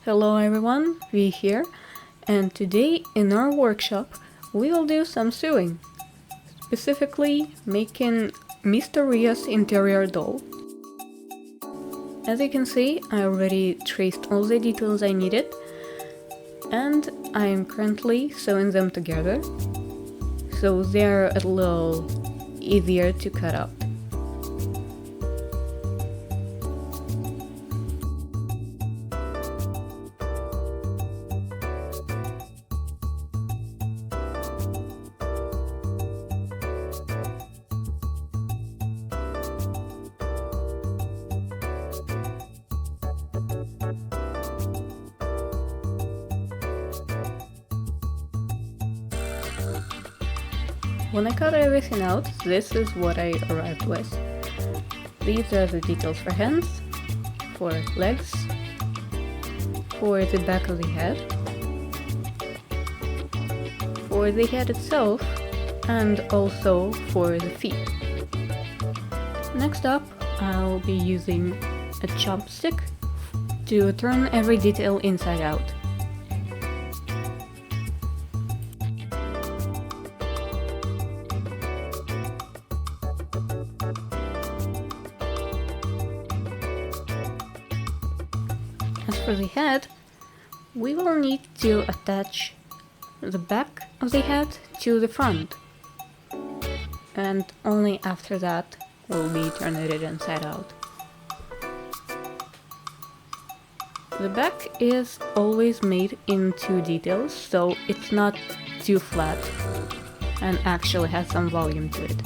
Hello everyone, V here, and today in our workshop we will do some sewing, specifically making Mysta Rias interior doll. As you can see, I already traced all the details I needed, and I am currently sewing them together, so they're a little easier to cut out. When I cut everything out, this is what I arrived with. These are the details for hands, for legs, for the back of the head, for the head itself, and also for the feet. Next up, I'll be using a chopstick to turn every detail inside out. As for the head, we will need to attach the back of the head to the front, and only after that will we turn it inside out. The back is always made in two details, so it's not too flat and actually has some volume to it.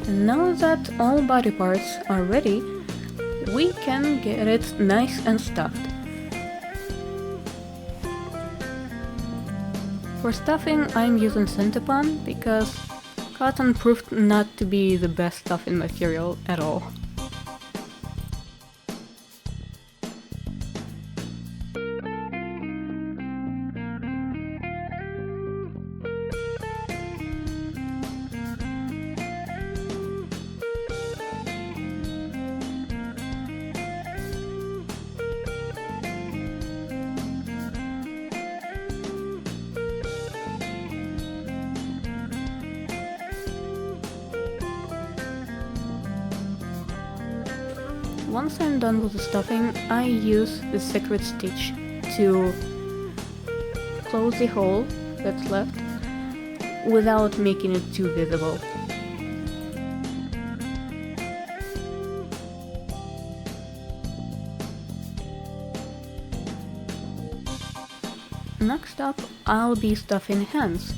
And now that all body parts are ready, we can get it nice and stuffed. For stuffing, I'm using Centipon because cotton proved not to be the best stuffing material at all. Once I'm done with the stuffing, I use the secret stitch to close the hole that's left without making it too visible. Next up, I'll be stuffing hands,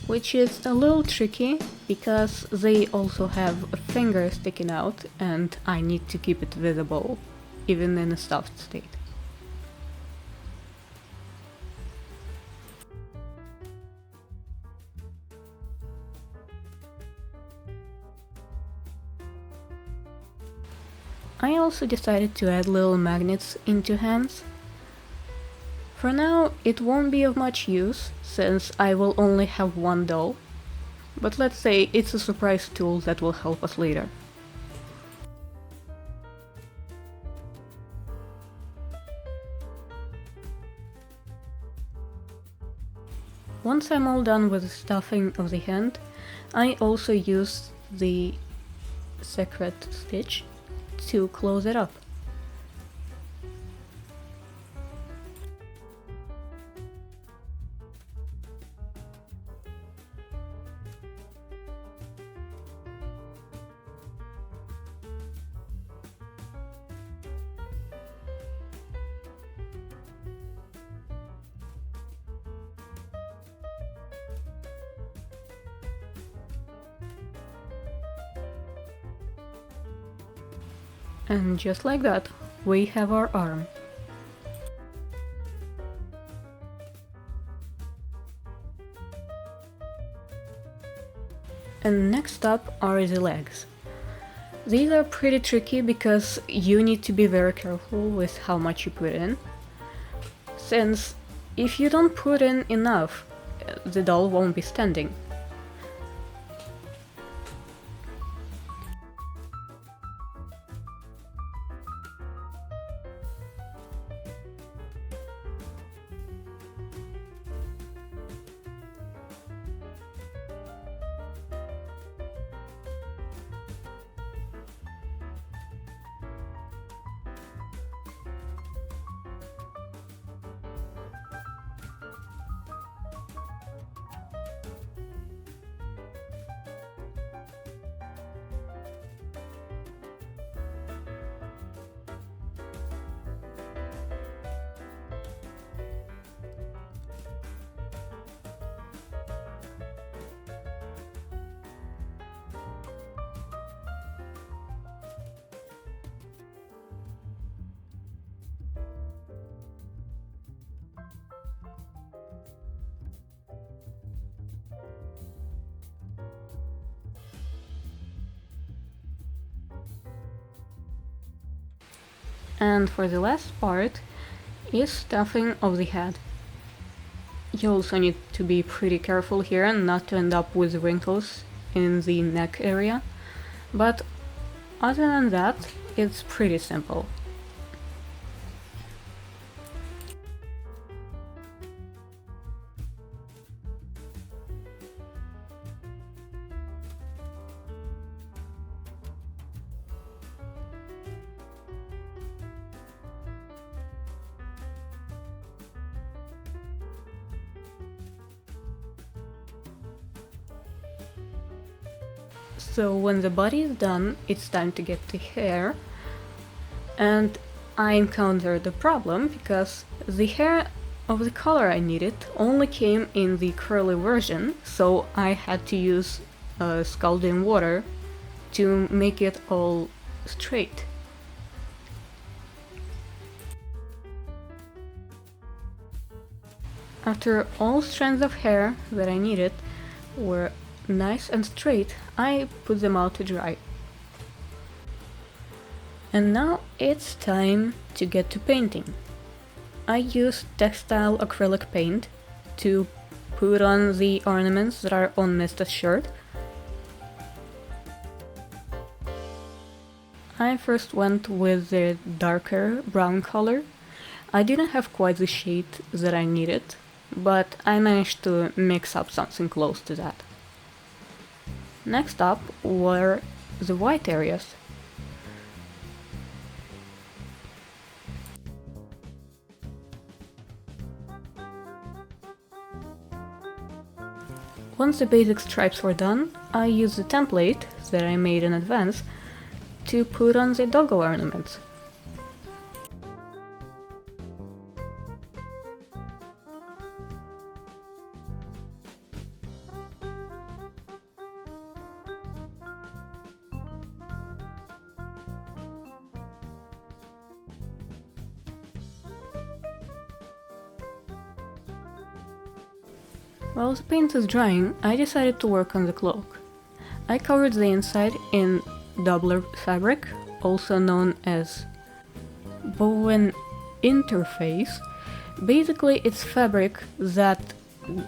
which is a little tricky because they also have a finger sticking out and I need to keep it visible, even in a stuffed state. I also decided to add little magnets into hands. For now, it won't be of much use, since I will only have one doll, but let's say it's a surprise tool that will help us later. Once I'm all done with the stuffing of the hand, I also use the secret stitch to close it up. And just like that, we have our arm. And next up are the legs. These are pretty tricky because you need to be very careful with how much you put in, since if you don't put in enough, the doll won't be standing. And for the last part is stuffing of the head. You also need to be pretty careful here not to end up with wrinkles in the neck area, but other than that, it's pretty simple. So when the body is done, it's time to get the hair. And I encountered a problem because the hair of the color I needed only came in the curly version, so I had to use scalding water to make it all straight. After all strands of hair that I needed were nice and straight, I put them out to dry. And now it's time to get to painting. I used textile acrylic paint to put on the ornaments that are on Mysta's shirt. I first went with the darker brown color. I didn't have quite the shade that I needed, but I managed to mix up something close to that. Next up were the white areas. Once the basic stripes were done, I used the template that I made in advance to put on the doggo ornaments. While the paint was drying, I decided to work on the cloak. I covered the inside in Tumblr fabric, also known as bowen interface. Basically, it's fabric that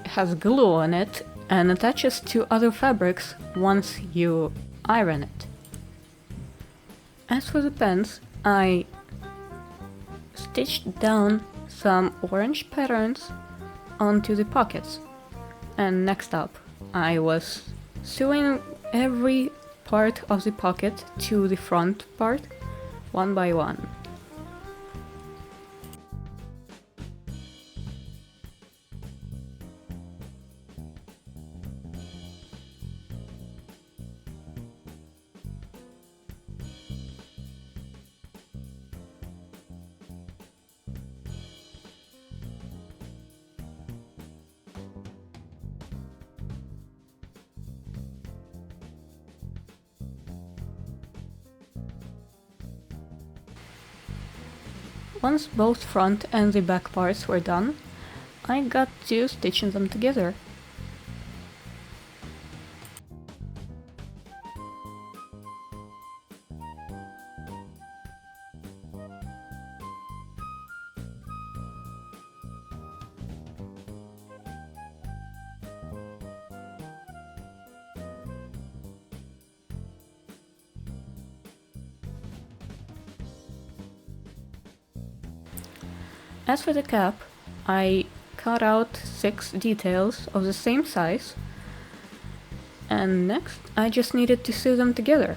has glue on it and attaches to other fabrics once you iron it. As for the pants, I stitched down some orange patterns onto the pockets. And next up, I was sewing every part of the pocket to the front part, one by one. Once both front and the back parts were done, I got to stitching them together. As for the cap, I cut out 6 details of the same size, and next I just needed to sew them together.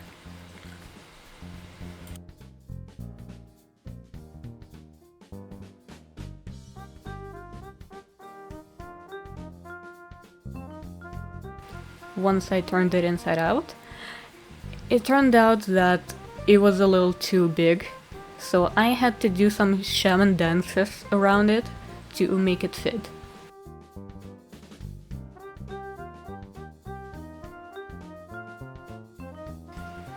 Once I turned it inside out, it turned out that it was a little too big, so I had to do some shaman dances around it to make it fit.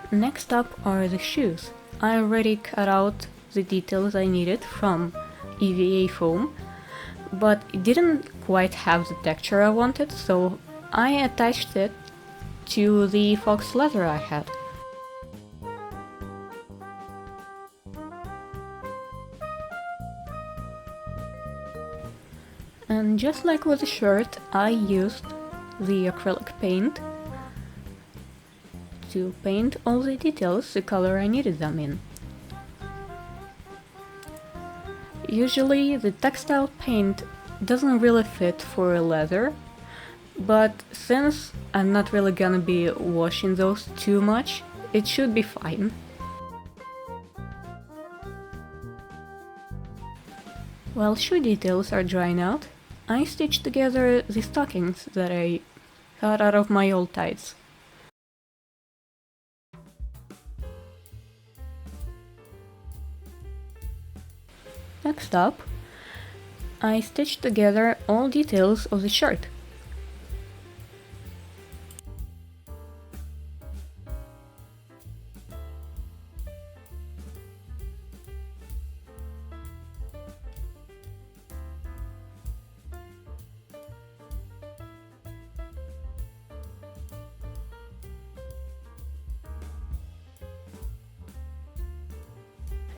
Next up are the shoes. I already cut out the details I needed from EVA foam, but it didn't quite have the texture I wanted, so I attached it to the fox leather I had. And just like with the shirt, I used the acrylic paint to paint all the details the color I needed them in. Usually the textile paint doesn't really fit for leather, but since I'm not really gonna be washing those too much, it should be fine. While shoe details are drying out, I stitched together the stockings that I cut out of my old tights. Next up, I stitched together all details of the shirt.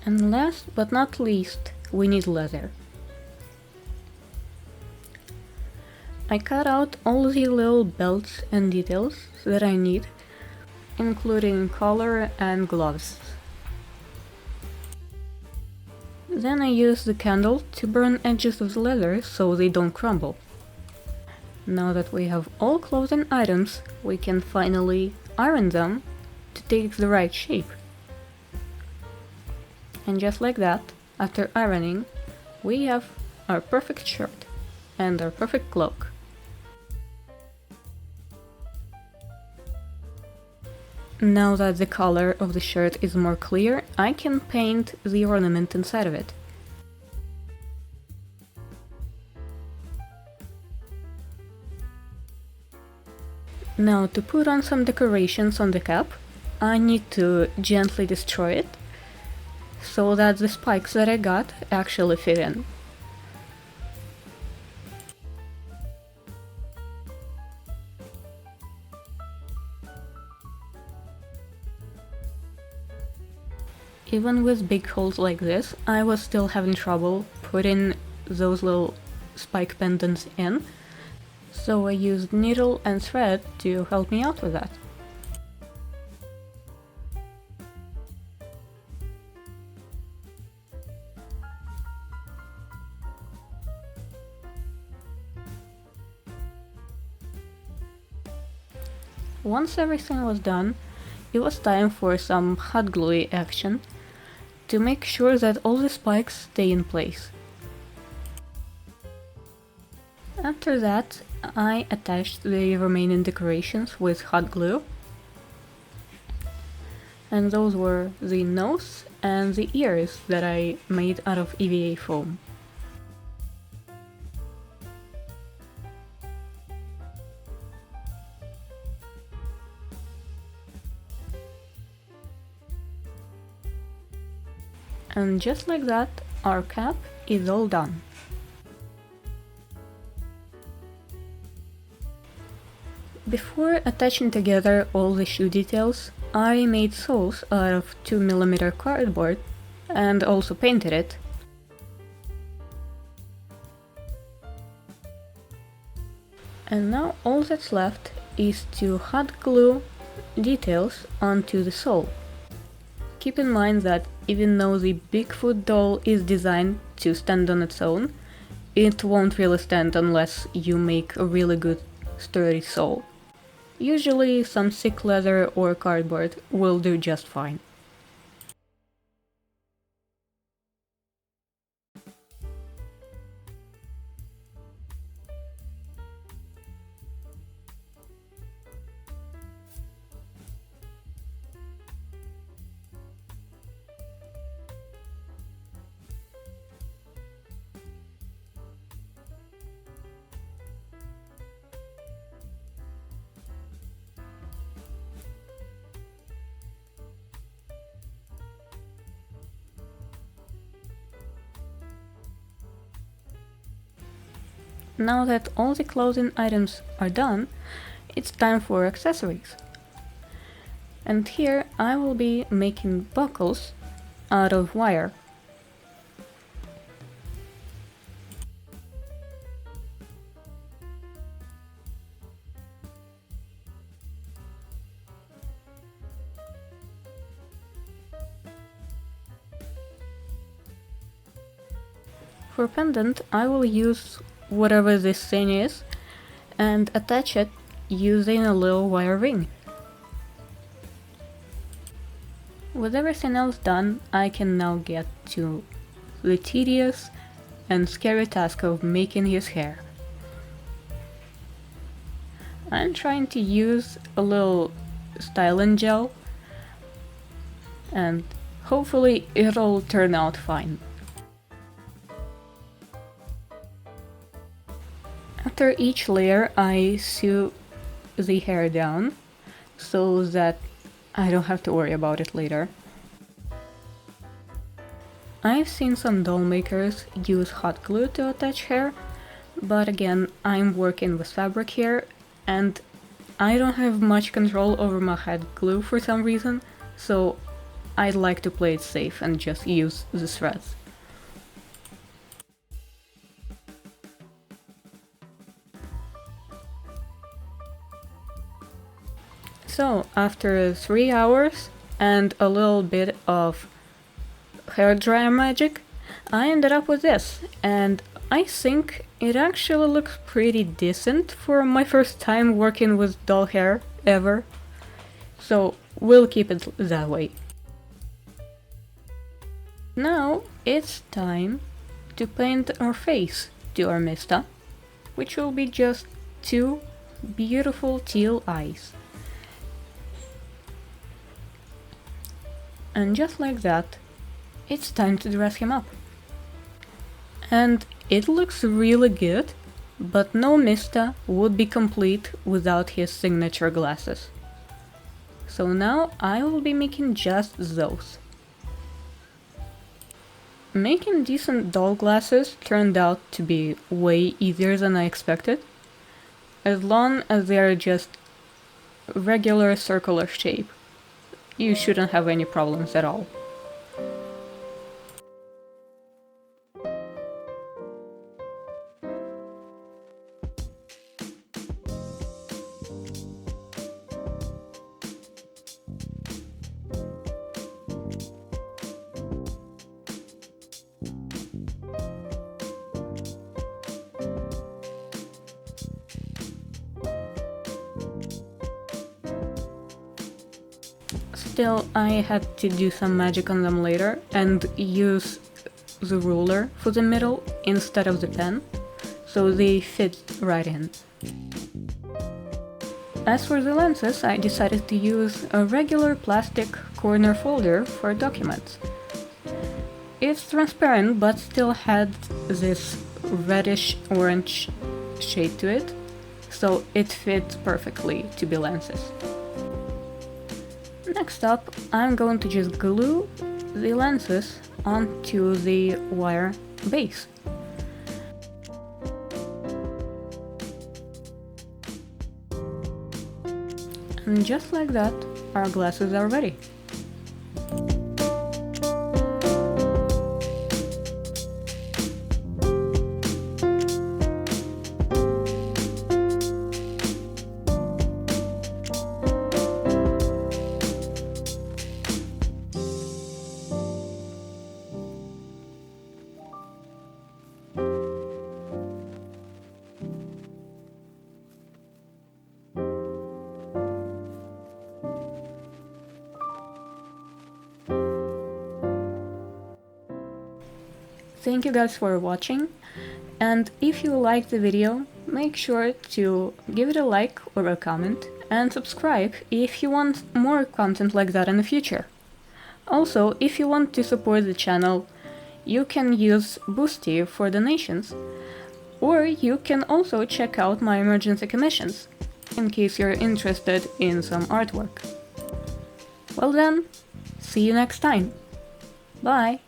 And last but not least, we need leather. I cut out all the little belts and details that I need, including collar and gloves. Then I use the candle to burn edges of the leather so they don't crumble. Now that we have all clothing items, we can finally iron them to take the right shape. And just like that, after ironing, we have our perfect shirt and our perfect cloak. Now that the color of the shirt is more clear, I can paint the ornament inside of it. Now to put on some decorations on the cap, I need to gently destroy it so that the spikes that I got actually fit in. Even with big holes like this, I was still having trouble putting those little spike pendants in, so I used needle and thread to help me out with that. Once everything was done, it was time for some hot glue action to make sure that all the spikes stay in place. After that, I attached the remaining decorations with hot glue, and those were the nose and the ears that I made out of EVA foam. And just like that, our cap is all done. Before attaching together all the shoe details, I made soles out of 2mm cardboard and also painted it. And now all that's left is to hot glue details onto the sole. Keep in mind that even though the Bigfoot doll is designed to stand on its own, it won't really stand unless you make a really good sturdy sole. Usually some thick leather or cardboard will do just fine. Now that all the clothing items are done, it's time for accessories. And here I will be making buckles out of wire. For pendant, I will use whatever this thing is and attach it using a little wire ring. With everything else done, I can now get to the tedious and scary task of making his hair. I'm trying to use a little styling gel and hopefully it'll turn out fine. After each layer, I sew the hair down so that I don't have to worry about it later. I've seen some doll makers use hot glue to attach hair, but again, I'm working with fabric here and I don't have much control over my hot glue for some reason, so I'd like to play it safe and just use the threads. So, after 3 hours and a little bit of hair dryer magic, I ended up with this, and I think it actually looks pretty decent for my first time working with doll hair ever. So, we'll keep it that way. Now, it's time to paint our face to our Mysta, which will be just 2 beautiful teal eyes. And just like that, it's time to dress him up. And it looks really good, but no Mysta would be complete without his signature glasses. So now I will be making just those. Making decent doll glasses turned out to be way easier than I expected, as long as they are just regular circular shape. You shouldn't have any problems at all. Still, I had to do some magic on them later and use the ruler for the middle instead of the pen, so they fit right in. As for the lenses, I decided to use a regular plastic corner folder for documents. It's transparent but still had this reddish-orange shade to it, so it fits perfectly to be lenses. Next up, I'm going to just glue the lenses onto the wire base. And just like that, our glasses are ready. Thank you guys for watching, and if you liked the video, make sure to give it a like or a comment, and subscribe if you want more content like that in the future. Also, if you want to support the channel, you can use Boosty for donations, or you can also check out my emergency commissions, in case you're interested in some artwork. Well then, see you next time. Bye!